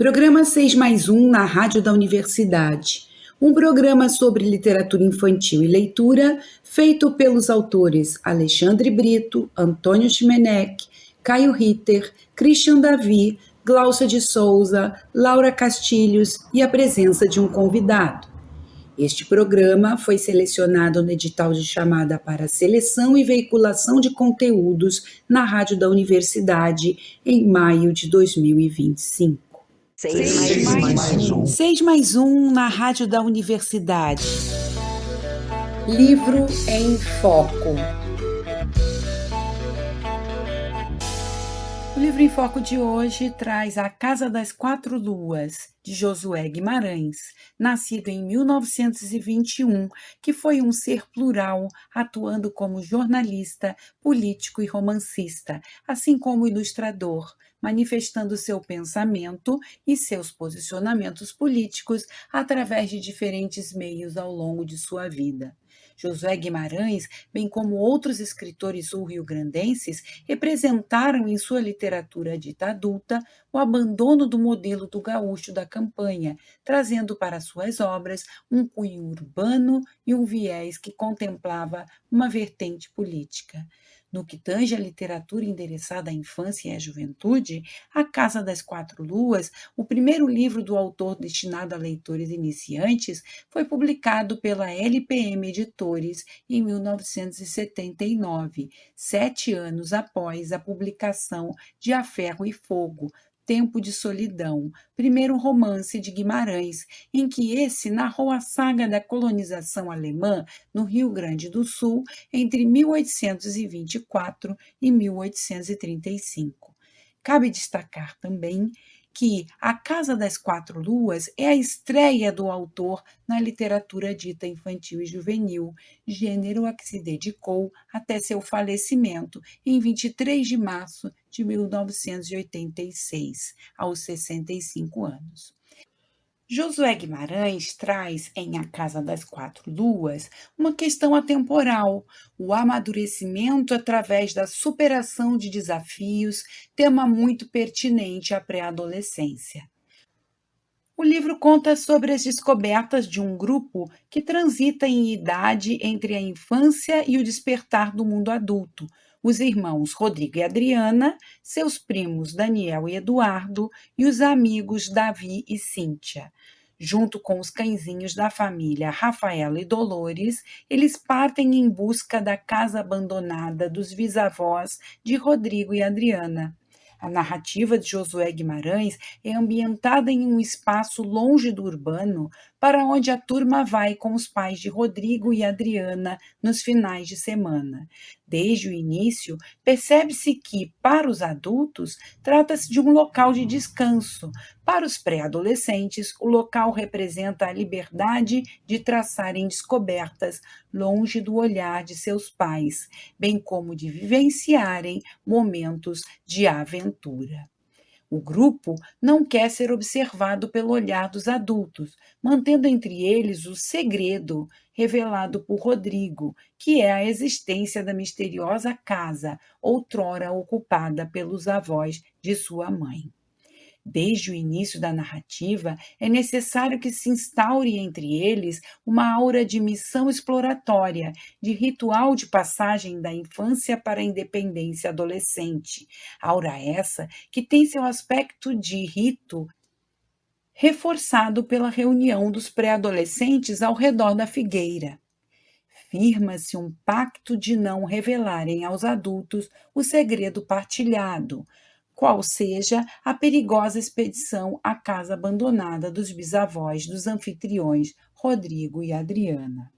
Programa 6 mais 1 na Rádio da Universidade. Um programa sobre literatura infantil e leitura feito pelos autores Alexandre Brito, Antônio Chimenec, Caio Ritter, Christian Davi, Gláucia de Souza, Laura Castilhos e a presença de um convidado. Este programa foi selecionado no edital de chamada para seleção e veiculação de conteúdos na Rádio da Universidade em maio de 2025. 6 mais 1 na Rádio da Universidade. Livro em Foco. O livro em foco de hoje traz A Casa das Quatro Luas, de Josué Guimarães, nascido em 1921, que foi um ser plural, atuando como jornalista, político e romancista, assim como ilustrador, manifestando seu pensamento e seus posicionamentos políticos através de diferentes meios ao longo de sua vida. Josué Guimarães, bem como outros escritores sul-riograndenses, representaram em sua literatura dita adulta o abandono do modelo do gaúcho da campanha, trazendo para suas obras um cunho urbano e um viés que contemplava uma vertente política. No que tange à literatura endereçada à infância e à juventude, A Casa das Quatro Luas, o primeiro livro do autor destinado a leitores iniciantes, foi publicado pela LPM Editores em 1979, 7 anos após a publicação de A Ferro e Fogo, Tempo de Solidão, primeiro romance de Guimarães, em que esse narrou a saga da colonização alemã no Rio Grande do Sul entre 1824 e 1835. Cabe destacar também que A Casa das Quatro Luas é a estreia do autor na literatura dita infantil e juvenil, gênero a que se dedicou até seu falecimento em 23 de março de 1986, aos 65 anos. Josué Guimarães traz em A Casa das Quatro Luas uma questão atemporal, o amadurecimento através da superação de desafios, tema muito pertinente à pré-adolescência. O livro conta sobre as descobertas de um grupo que transita em idade entre a infância e o despertar do mundo adulto, os irmãos Rodrigo e Adriana, seus primos Daniel e Eduardo e os amigos Davi e Cíntia. Junto com os cãezinhos da família Rafaela e Dolores, eles partem em busca da casa abandonada dos bisavós de Rodrigo e Adriana. A narrativa de Josué Guimarães é ambientada em um espaço longe do urbano, para onde a turma vai com os pais de Rodrigo e Adriana nos finais de semana. Desde o início, percebe-se que, para os adultos, trata-se de um local de descanso. Para os pré-adolescentes, o local representa a liberdade de traçarem descobertas longe do olhar de seus pais, bem como de vivenciarem momentos de aventura. O grupo não quer ser observado pelo olhar dos adultos, mantendo entre eles o segredo revelado por Rodrigo, que é a existência da misteriosa casa, outrora ocupada pelos avós de sua mãe. Desde o início da narrativa, é necessário que se instaure entre eles uma aura de missão exploratória, de ritual de passagem da infância para a independência adolescente. Aura essa que tem seu aspecto de rito reforçado pela reunião dos pré-adolescentes ao redor da figueira. Firma-se um pacto de não revelarem aos adultos o segredo partilhado, qual seja a perigosa expedição à casa abandonada dos bisavós dos anfitriões Rodrigo e Adriana.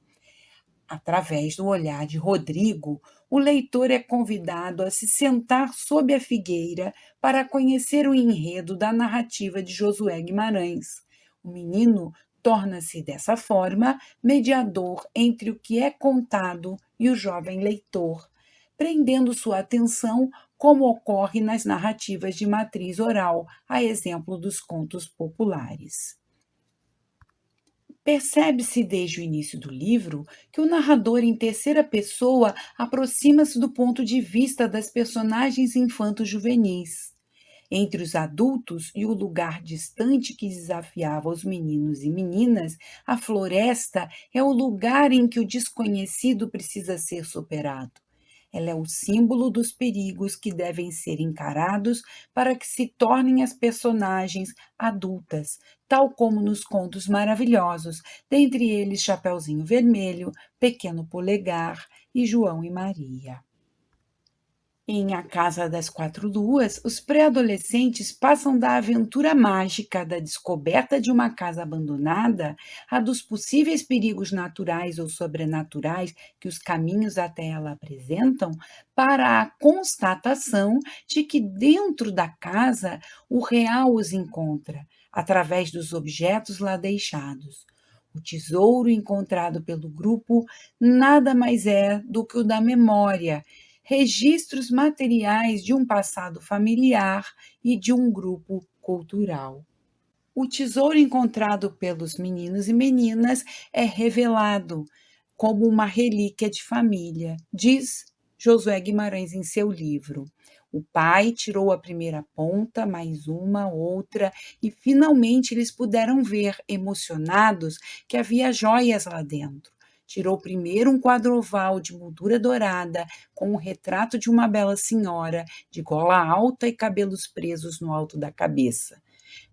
Através do olhar de Rodrigo, o leitor é convidado a se sentar sob a figueira para conhecer o enredo da narrativa de Josué Guimarães. O menino torna-se, dessa forma, mediador entre o que é contado e o jovem leitor, prendendo sua atenção como ocorre nas narrativas de matriz oral, a exemplo dos contos populares. Percebe-se desde o início do livro que o narrador em terceira pessoa aproxima-se do ponto de vista das personagens infanto-juvenis. entre os adultos e o lugar distante que desafiava os meninos e meninas, a floresta é o lugar em que o desconhecido precisa ser superado. Ela é o símbolo dos perigos que devem ser encarados para que se tornem as personagens adultas, tal como nos contos maravilhosos, dentre eles Chapeuzinho Vermelho, Pequeno Polegar e João e Maria. Em A Casa das Quatro Luas, os pré-adolescentes passam da aventura mágica da descoberta de uma casa abandonada a dos possíveis perigos naturais ou sobrenaturais que os caminhos até ela apresentam, para a constatação de que dentro da casa o real os encontra, através dos objetos lá deixados. O tesouro encontrado pelo grupo nada mais é do que o da memória, registros materiais de um passado familiar e de um grupo cultural. O tesouro encontrado pelos meninos e meninas é revelado como uma relíquia de família, diz Josué Guimarães em seu livro. O pai tirou a primeira ponta, mais uma, outra, e finalmente eles puderam ver, emocionados, que havia joias lá dentro. Tirou primeiro um quadro oval de moldura dourada, com o retrato de uma bela senhora, de gola alta e cabelos presos no alto da cabeça.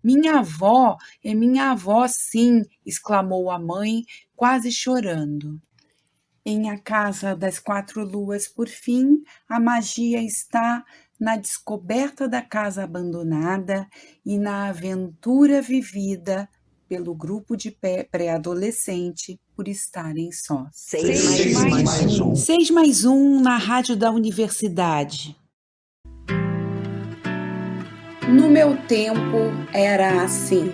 Minha avó é minha avó, sim, exclamou a mãe, quase chorando. Em A Casa das Quatro Luas, por fim, a magia está na descoberta da casa abandonada e na aventura vivida pelo grupo de pré-adolescente por estarem sós. Seis mais um. 6 mais um na rádio da universidade. No meu tempo era assim.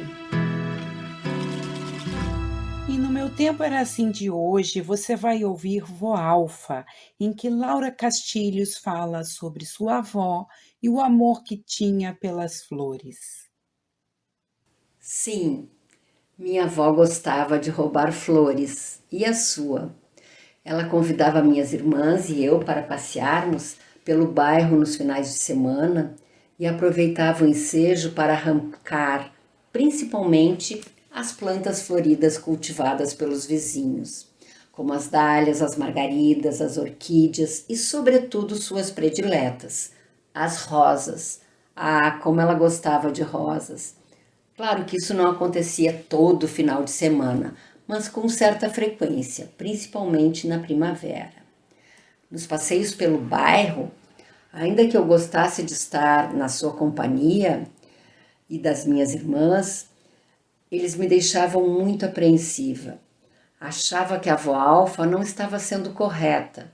E no meu tempo era assim de hoje, você vai ouvir Vó Alfa, em que Laura Castilhos fala sobre sua avó e o amor que tinha pelas flores. Sim, minha avó gostava de roubar flores, e a sua? Ela convidava minhas irmãs e eu para passearmos pelo bairro nos finais de semana e aproveitava o ensejo para arrancar, principalmente, as plantas floridas cultivadas pelos vizinhos, como as dálias, as margaridas, as orquídeas e, sobretudo, suas prediletas, as rosas. Ah, como ela gostava de rosas! Claro que isso não acontecia todo final de semana, mas com certa frequência, principalmente na primavera. Nos passeios pelo bairro, ainda que eu gostasse de estar na sua companhia e das minhas irmãs, eles me deixavam muito apreensiva. Achava que a avó Alfa não estava sendo correta.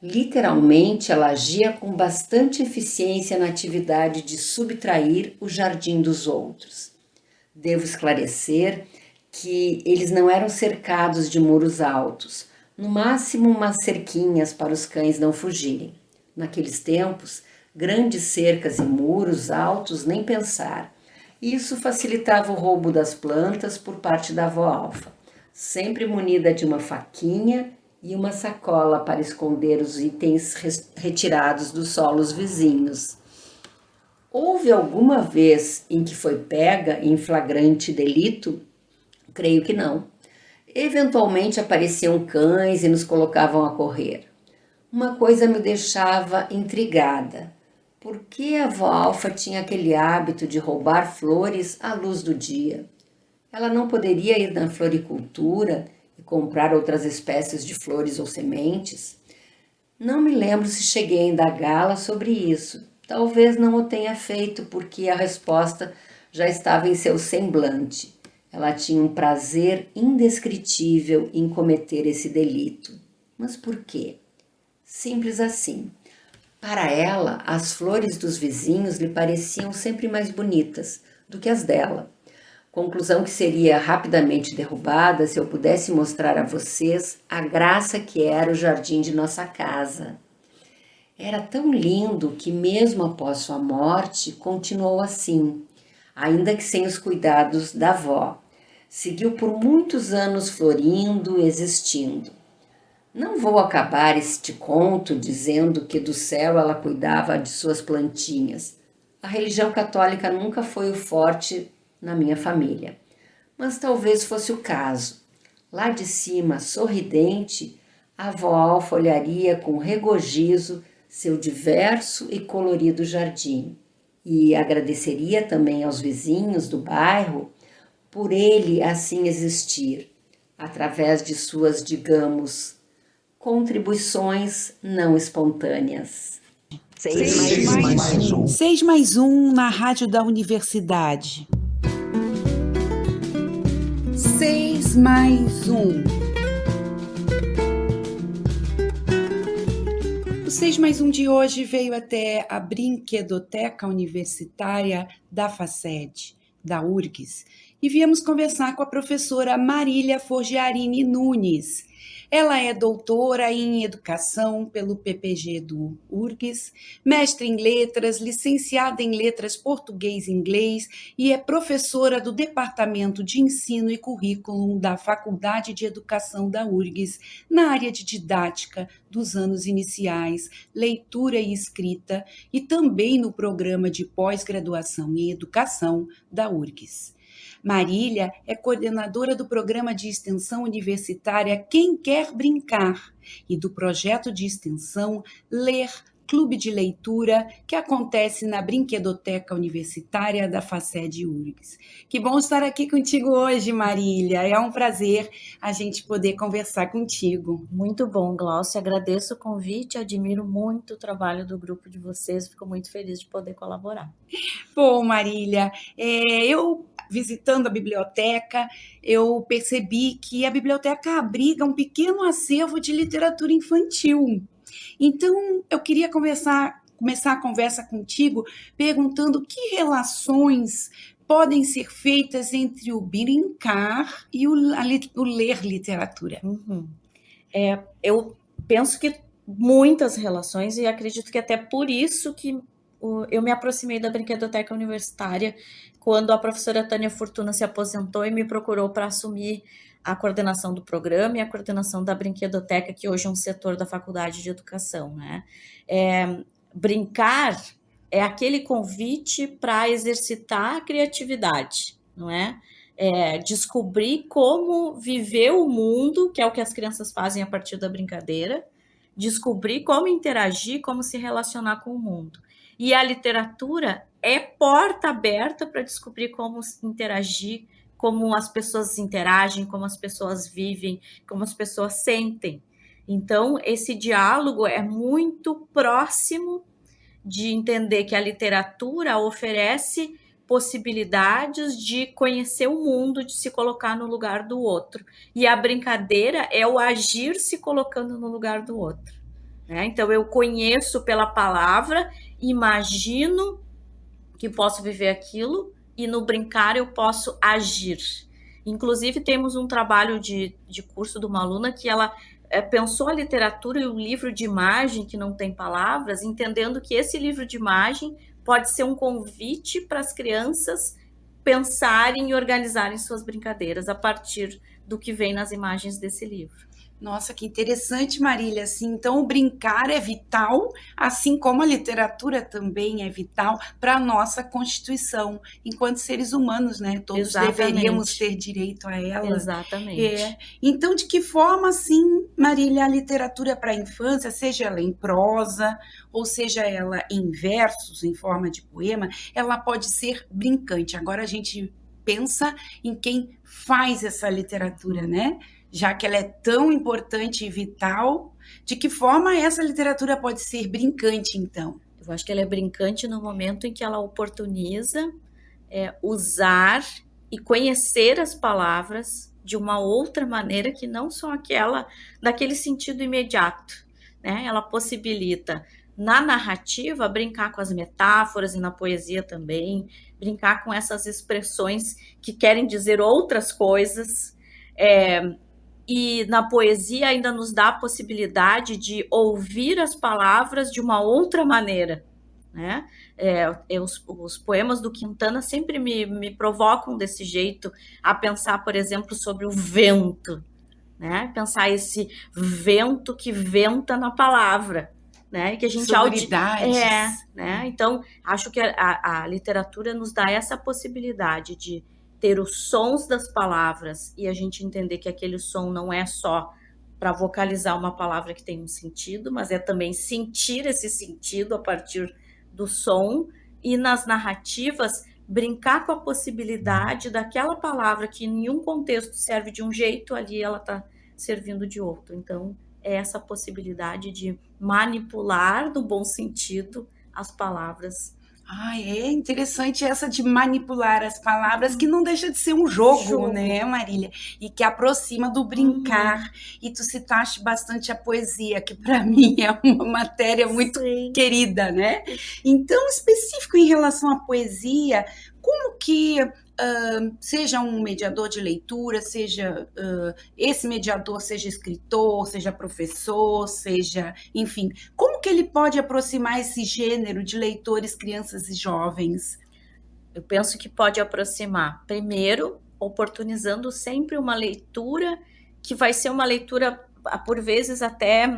Literalmente, ela agia com bastante eficiência na atividade de subtrair o jardim dos outros. Devo esclarecer que eles não eram cercados de muros altos, no máximo umas cerquinhas para os cães não fugirem. Naqueles tempos, grandes cercas e muros altos nem pensar. Isso facilitava o roubo das plantas por parte da avó Alfa, sempre munida de uma faquinha e uma sacola para esconder os itens retirados dos solos vizinhos. Houve alguma vez em que foi pega em flagrante delito? Creio que não. Eventualmente apareciam cães e nos colocavam a correr. Uma coisa me deixava intrigada. Por que a avó Alfa tinha aquele hábito de roubar flores à luz do dia? Ela não poderia ir na floricultura e comprar outras espécies de flores ou sementes? Não me lembro se cheguei a indagá-la sobre isso. Talvez não o tenha feito porque a resposta já estava em seu semblante. Ela tinha um prazer indescritível em cometer esse delito. Mas por quê? Simples assim. Para ela, as flores dos vizinhos lhe pareciam sempre mais bonitas do que as dela. Conclusão que seria rapidamente derrubada se eu pudesse mostrar a vocês a graça que era o jardim de nossa casa. Era tão lindo que mesmo após sua morte continuou assim, ainda que sem os cuidados da avó. Seguiu por muitos anos florindo, existindo. Não vou acabar este conto dizendo que do céu ela cuidava de suas plantinhas. A religião católica nunca foi o forte na minha família, mas talvez fosse o caso. Lá de cima, sorridente, a avó Alfa olharia com regozijo seu diverso e colorido jardim e agradeceria também aos vizinhos do bairro por ele assim existir, através de suas, digamos, contribuições não espontâneas. 6 mais um na rádio da universidade. 6 mais um. O 6 mais um de hoje veio até a Brinquedoteca Universitária da FACED, da URGS, e viemos conversar com a professora Marília Forgiarini Nunes. Ela é doutora em Educação pelo PPG do URGS, mestre em Letras, licenciada em Letras Português e Inglês e é professora do Departamento de Ensino e Currículo da Faculdade de Educação da URGS, na área de didática dos anos iniciais, leitura e escrita, e também no programa de pós-graduação em Educação da URGS. Marília é coordenadora do programa de extensão universitária Quem Quer Brincar e do projeto de extensão Ler Clube de Leitura, que acontece na Brinquedoteca Universitária da FACED URGS. Que bom estar aqui contigo hoje, Marília. É um prazer a gente poder conversar contigo. Muito bom, Glaucia. Agradeço o convite, admiro muito o trabalho do grupo de vocês, fico muito feliz de poder colaborar. Bom, Marília, eu visitando a biblioteca, eu percebi que a biblioteca abriga um pequeno acervo de literatura infantil. Então, eu queria começar a conversa contigo perguntando que relações podem ser feitas entre o brincar e o ler literatura. Eu penso que muitas relações, e acredito que até por isso que eu me aproximei da Brinquedoteca Universitária quando a professora Tânia Fortuna se aposentou e me procurou para assumir a coordenação do programa e a coordenação da Brinquedoteca, que hoje é um setor da Faculdade de Educação, né? Brincar é aquele convite para exercitar a criatividade, não é? Descobrir como viver o mundo, que é o que as crianças fazem a partir da brincadeira, descobrir como interagir, como se relacionar com o mundo. E a literatura é porta aberta para descobrir como interagir, como as pessoas interagem, como as pessoas vivem, como as pessoas sentem. Então, esse diálogo é muito próximo de entender que a literatura oferece possibilidades de conhecer o mundo, de se colocar no lugar do outro. E a brincadeira é o agir se colocando no lugar do outro. Então, eu conheço pela palavra, imagino que posso viver aquilo, e no brincar eu posso agir. Inclusive, temos um trabalho de curso de uma aluna que ela pensou a literatura e o livro de imagem, que não tem palavras, entendendo que esse livro de imagem pode ser um convite para as crianças pensarem e organizarem suas brincadeiras a partir do que vem nas imagens desse livro. Nossa, que interessante, Marília. Assim, então, o brincar é vital, assim como a literatura também é vital para a nossa Constituição, enquanto seres humanos, né? Todos Exatamente. Deveríamos ter direito a ela. Exatamente. Então, de que forma, assim, Marília, a literatura para a infância, seja ela em prosa, ou seja ela em versos, em forma de poema, ela pode ser brincante. Agora a gente pensa em quem faz essa literatura, né? Já que ela é tão importante e vital, de que forma essa literatura pode ser brincante, então? Eu acho que ela é brincante no momento em que ela oportuniza usar e conhecer as palavras de uma outra maneira que não só aquela, daquele sentido imediato, né? Ela possibilita, na narrativa, brincar com as metáforas e na poesia também, brincar com essas expressões que querem dizer outras coisas, e na poesia ainda nos dá a possibilidade de ouvir as palavras de uma outra maneira, né? Os poemas do Quintana sempre me provocam desse jeito, a pensar, por exemplo, sobre o vento, né? Pensar esse vento que venta na palavra, né? E que a gente Sonoridades. né? Então, acho que a literatura nos dá essa possibilidade de ter os sons das palavras e a gente entender que aquele som não é só para vocalizar uma palavra que tem um sentido, mas é também sentir esse sentido a partir do som, e nas narrativas brincar com a possibilidade daquela palavra que em um contexto serve de um jeito, ali ela está servindo de outro. Então, é essa possibilidade de manipular, no bom sentido, as palavras. É interessante essa de manipular as palavras, que não deixa de ser um jogo, né, Marília? E que aproxima do brincar. E tu citaste bastante a poesia, que para mim é uma matéria muito querida, né? Então, específico em relação à poesia, como que seja um mediador de leitura, seja esse mediador seja escritor, seja professor, seja, enfim, como que ele pode aproximar esse gênero de leitores, crianças e jovens? Eu penso que pode aproximar, primeiro, oportunizando sempre uma leitura que vai ser uma leitura, por vezes, até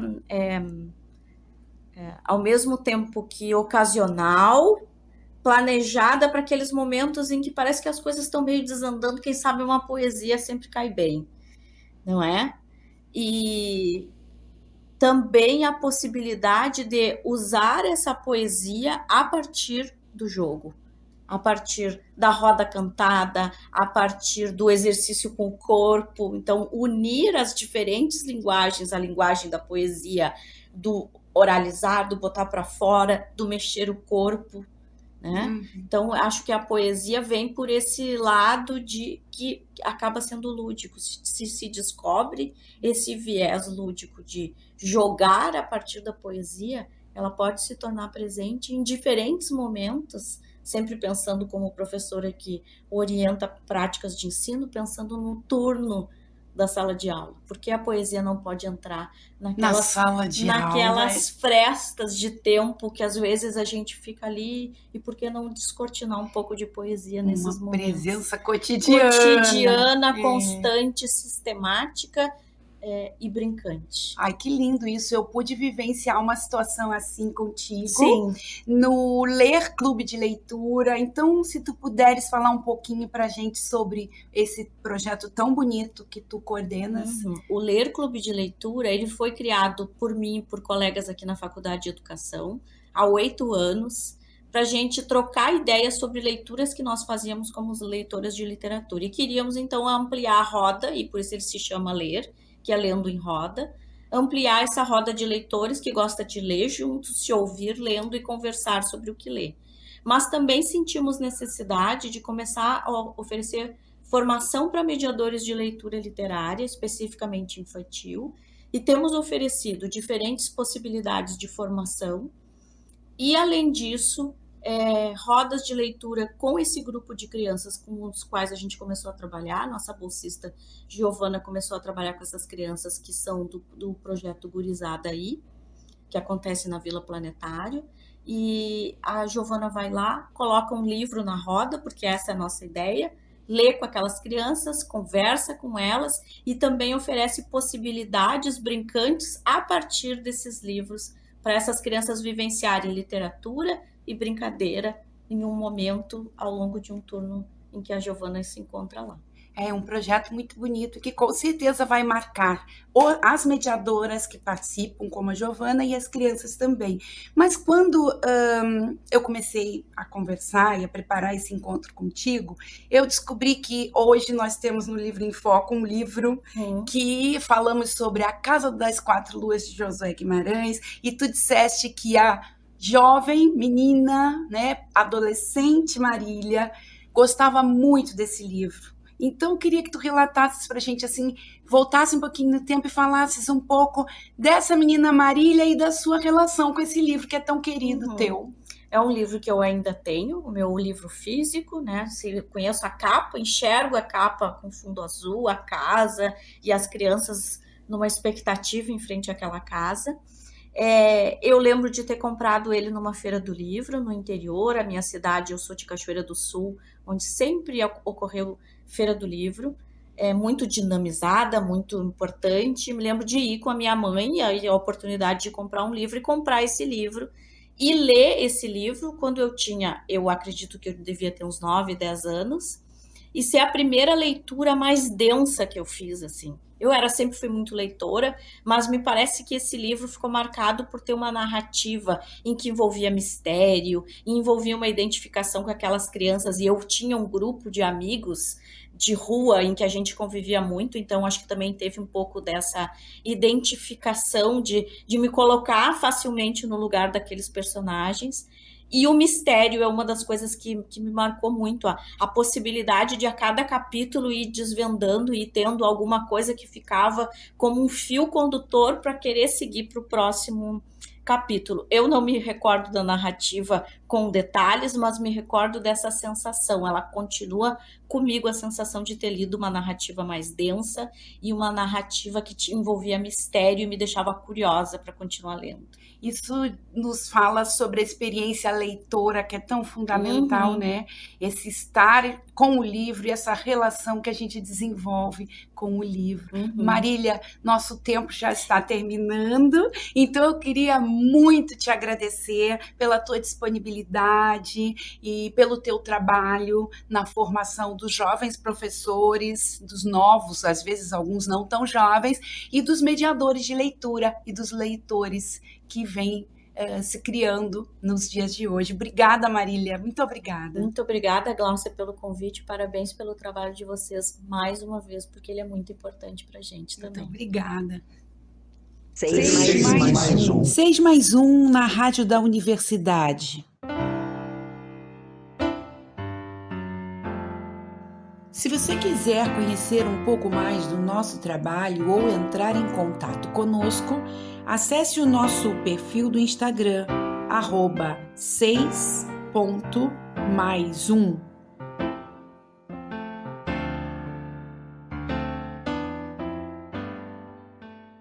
ao mesmo tempo que ocasional, planejada para aqueles momentos em que parece que as coisas estão meio desandando. Quem sabe uma poesia sempre cai bem, não é? E também a possibilidade de usar essa poesia a partir do jogo, a partir da roda cantada, a partir do exercício com o corpo. Então, unir as diferentes linguagens, a linguagem da poesia, do oralizar, do botar para fora, do mexer o corpo, né? Então, acho que a poesia vem por esse lado de que acaba sendo lúdico, se descobre esse viés lúdico de jogar a partir da poesia, ela pode se tornar presente em diferentes momentos, sempre pensando como professora que orienta práticas de ensino, pensando no turno da sala de aula, porque a poesia não pode entrar naquelas frestas de tempo que às vezes a gente fica ali, e por que não descortinar um pouco de poesia nesses momentos? Uma presença cotidiana, constante, sistemática, e brincante. Ai, que lindo isso, eu pude vivenciar uma situação assim contigo. Sim. No Ler Clube de Leitura. Então, se tu puderes falar um pouquinho pra gente sobre esse projeto tão bonito que tu coordenas. O Ler Clube de Leitura, ele foi criado por mim e por colegas aqui na Faculdade de Educação há 8 anos, para a gente trocar ideias sobre leituras que nós fazíamos como leitoras de literatura. E queríamos, então, ampliar a roda, e por isso ele se chama Ler, que é Lendo em Roda, ampliar essa roda de leitores que gosta de ler juntos, se ouvir lendo e conversar sobre o que lê. Mas também sentimos necessidade de começar a oferecer formação para mediadores de leitura literária, especificamente infantil, e temos oferecido diferentes possibilidades de formação, e além disso, rodas de leitura com esse grupo de crianças com os quais a gente começou a trabalhar. Nossa bolsista Giovana começou a trabalhar com essas crianças que são do projeto Gurizada Aí, que acontece na Vila Planetário, e a Giovana vai lá, coloca um livro na roda, porque essa é a nossa ideia, lê com aquelas crianças, conversa com elas e também oferece possibilidades brincantes a partir desses livros para essas crianças vivenciarem literatura e brincadeira em um momento ao longo de um turno em que a Giovana se encontra lá. É um projeto muito bonito que com certeza vai marcar as mediadoras que participam, como a Giovana, e as crianças também. Mas quando eu comecei a conversar e a preparar esse encontro contigo, eu descobri que hoje nós temos no Livro em Foco um livro que falamos sobre A Casa das Quatro Luas de Josué Guimarães, e tu disseste que a jovem menina, né, adolescente Marília, gostava muito desse livro. Então, eu queria que tu relatasses para a gente, assim, voltasse um pouquinho no tempo e falasses um pouco dessa menina Marília e da sua relação com esse livro que é tão querido teu. É um livro que eu ainda tenho, o meu livro físico, né? Conheço a capa, enxergo a capa com fundo azul, a casa e as crianças numa expectativa em frente àquela casa. Eu lembro de ter comprado ele numa feira do livro, no interior. A minha cidade, eu sou de Cachoeira do Sul, onde sempre ocorreu feira do livro. muito dinamizada, muito importante. Me lembro de ir com a minha mãe, aí a oportunidade de comprar um livro e comprar esse livro e ler esse livro quando eu acredito que eu devia ter uns 9, 10 anos, e ser a primeira leitura mais densa que eu fiz, assim. Sempre fui muito leitora, mas me parece que esse livro ficou marcado por ter uma narrativa em que envolvia mistério, e envolvia uma identificação com aquelas crianças, e eu tinha um grupo de amigos de rua em que a gente convivia muito, então acho que também teve um pouco dessa identificação de me colocar facilmente no lugar daqueles personagens. E o mistério é uma das coisas que me marcou muito, a possibilidade de a cada capítulo ir desvendando e tendo alguma coisa que ficava como um fio condutor para querer seguir para o próximo capítulo. Eu não me recordo da narrativa com detalhes, mas me recordo dessa sensação. Ela continua comigo, a sensação de ter lido uma narrativa mais densa e uma narrativa que envolvia mistério e me deixava curiosa para continuar lendo. Isso nos fala sobre a experiência leitora, que é tão fundamental, né? Esse estar com o livro e essa relação que a gente desenvolve com o livro. Marília, nosso tempo já está terminando, então eu queria muito te agradecer pela tua disponibilidade e pelo teu trabalho na formação dos jovens professores, dos novos, às vezes alguns não tão jovens, e dos mediadores de leitura e dos leitores que vem se criando nos dias de hoje. Obrigada, Marília. Muito obrigada. Muito obrigada, Glaucia, pelo convite. Parabéns pelo trabalho de vocês mais uma vez, porque ele é muito importante para a gente também. Muito obrigada. 6 mais um na Rádio da Universidade. Se você quiser conhecer um pouco mais do nosso trabalho ou entrar em contato conosco, acesse o nosso perfil do Instagram, @6.mais1.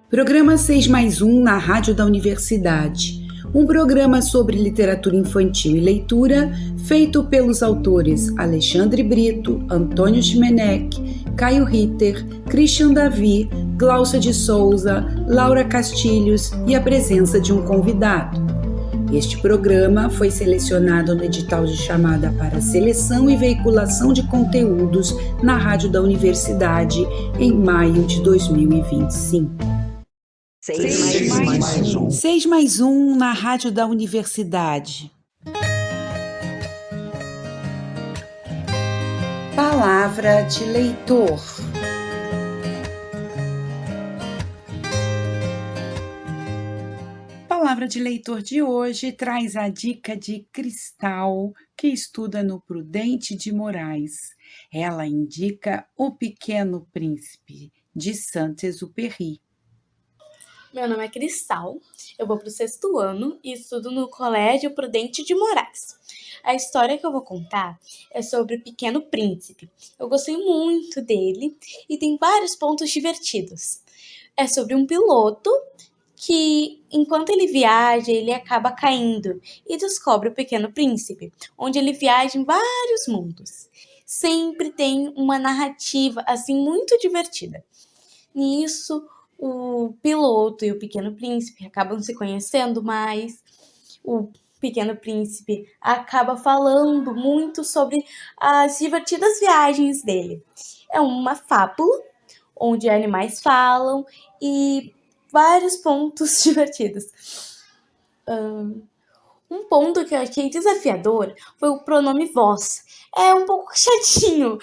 Programa 6 mais 1 na Rádio da Universidade. Um programa sobre literatura infantil e leitura, feito pelos autores Alexandre Brito, Antônio Chimenec, Caio Ritter, Christian Davi, Glaucia de Souza, Laura Castilhos e a presença de um convidado. Este programa foi selecionado no edital de chamada para seleção e veiculação de conteúdos na Rádio da Universidade em maio de 2025. 6 mais 1 na Rádio da Universidade. Palavra de leitor. Palavra de leitor de hoje traz a dica de Cristal, que estuda no Prudente de Moraes. Ela indica O Pequeno Príncipe, de Saint-Exupéry. Meu nome é Cristal, eu vou para o 6º ano e estudo no Colégio Prudente de Moraes. A história que eu vou contar é sobre o Pequeno Príncipe. Eu gostei muito dele e tem vários pontos divertidos. É sobre um piloto que, enquanto ele viaja, ele acaba caindo e descobre o Pequeno Príncipe, onde ele viaja em vários mundos. Sempre tem uma narrativa, assim, muito divertida. Nisso, o piloto e o Pequeno Príncipe acabam se conhecendo mais. O Pequeno Príncipe acaba falando muito sobre as divertidas viagens dele. É uma fábula onde animais falam e vários pontos divertidos. Um ponto que eu achei desafiador foi o pronome vós. É um pouco chatinho.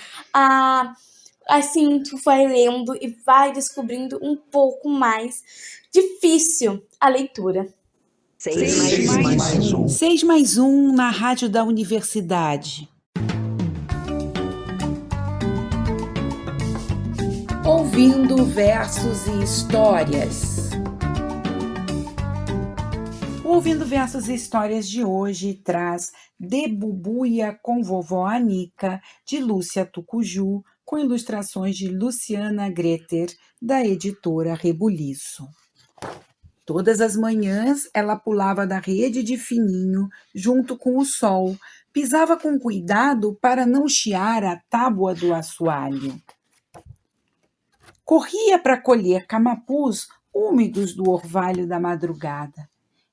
Assim, tu vai lendo e vai descobrindo um pouco mais difícil a leitura. 6 mais 1 na Rádio da Universidade. Ouvindo versos e histórias. O Ouvindo Versos e Histórias de hoje traz De Bubuia com Vovó Anica, de Lúcia Tucuju, com ilustrações de Luciana Greter, da editora Rebuliço. Todas as manhãs ela pulava da rede de fininho junto com o sol, pisava com cuidado para não chiar a tábua do assoalho. Corria para colher camapus úmidos do orvalho da madrugada.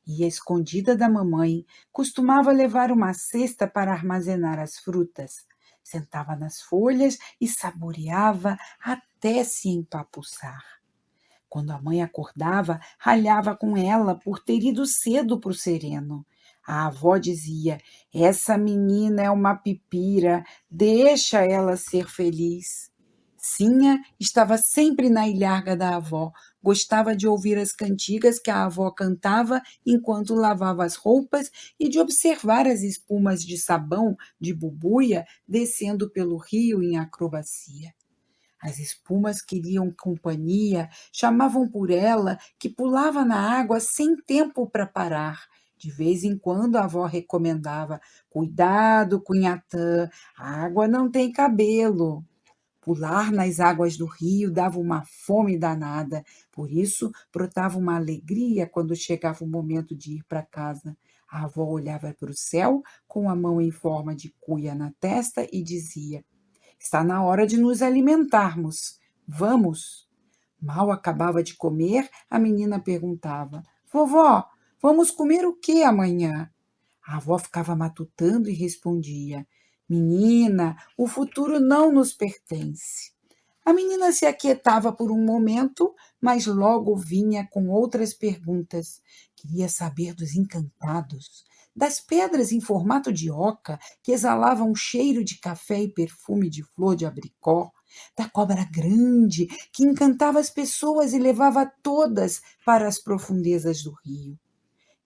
Ia escondida da mamãe, costumava levar uma cesta para armazenar as frutas. Sentava nas folhas e saboreava até se empapuçar. Quando a mãe acordava, ralhava com ela por ter ido cedo para o sereno. A avó dizia: essa menina é uma pipira, deixa ela ser feliz. Sinha estava sempre na ilharga da avó, gostava de ouvir as cantigas que a avó cantava enquanto lavava as roupas e de observar as espumas de sabão de Bubuia descendo pelo rio em acrobacia. As espumas queriam companhia, chamavam por ela, que pulava na água sem tempo para parar. De vez em quando a avó recomendava: cuidado, cunhatã, a água não tem cabelo. Pular nas águas do rio dava uma fome danada, por isso brotava uma alegria quando chegava o momento de ir para casa. A avó olhava para o céu, com a mão em forma de cuia na testa e dizia: está na hora de nos alimentarmos. Vamos? Mal acabava de comer, a menina perguntava: vovó, vamos comer o que amanhã? A avó ficava matutando e respondia: menina, o futuro não nos pertence. A menina se aquietava por um momento, mas logo vinha com outras perguntas. Queria saber dos encantados, das pedras em formato de oca que exalavam cheiro de café e perfume de flor de abricó, da cobra grande que encantava as pessoas e levava todas para as profundezas do rio.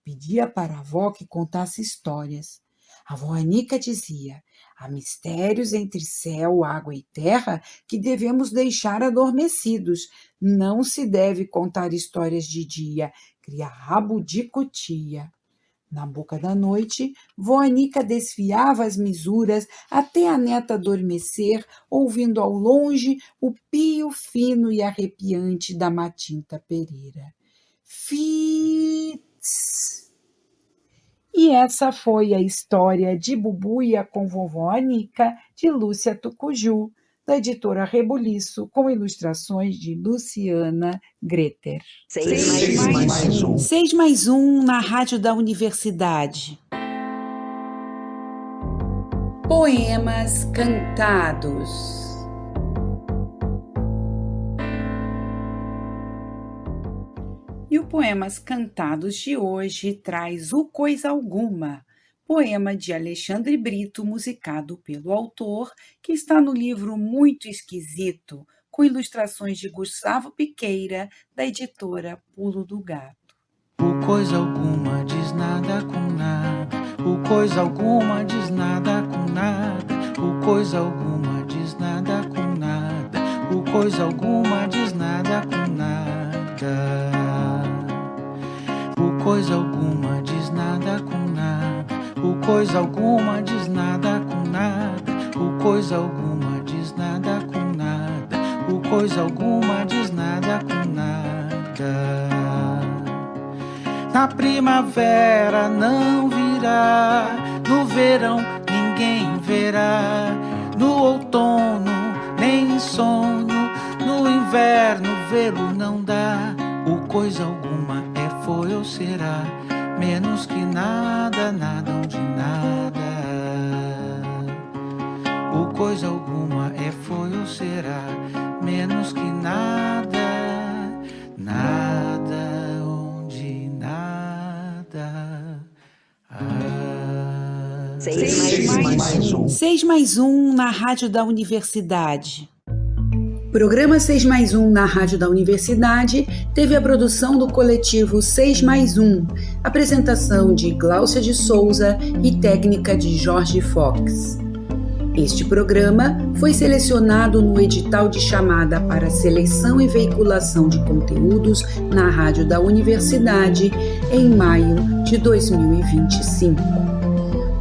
Pedia para a avó que contasse histórias. A avó Anica dizia: há mistérios entre céu, água e terra que devemos deixar adormecidos. Não se deve contar histórias de dia, cria rabo de cutia. Na boca da noite, vó Anica desfiava as misuras até a neta adormecer, ouvindo ao longe o pio fino e arrepiante da Matinta Pereira. Fitz! E essa foi a história de Bubuia com vovó Anica, de Lúcia Tucuju, da editora Rebuliço, com ilustrações de Luciana Greter. 6+1 na Rádio da Universidade. Poemas cantados. E o Poemas Cantados de hoje traz O Coisa Alguma, poema de Alexandre Brito, musicado pelo autor, que está no livro Muito Esquisito, com ilustrações de Gustavo Piqueira, da editora Pulo do Gato. O coisa alguma diz nada com nada, o coisa alguma diz nada com nada, o coisa alguma diz nada com nada, o coisa alguma diz nada com nada. O coisa alguma diz nada com nada, o coisa alguma diz nada com nada, o coisa alguma diz nada com nada, o coisa alguma diz nada com nada. Na primavera não virá, no verão ninguém verá, no outono nem sono, no inverno vê-lo não dá. O coisa alguma é, foi ou será, menos que nada, nada onde nada. O coisa alguma é, foi ou será, menos que nada, nada onde nada. 6+1 na Rádio da Universidade. Programa 6+1 na Rádio da Universidade teve a produção do coletivo 6+1, apresentação de Gláucia de Souza e técnica de Jorge Fox. Este programa foi selecionado no edital de chamada para seleção e veiculação de conteúdos na Rádio da Universidade em maio de 2025.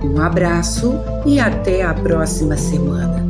Um abraço e até a próxima semana.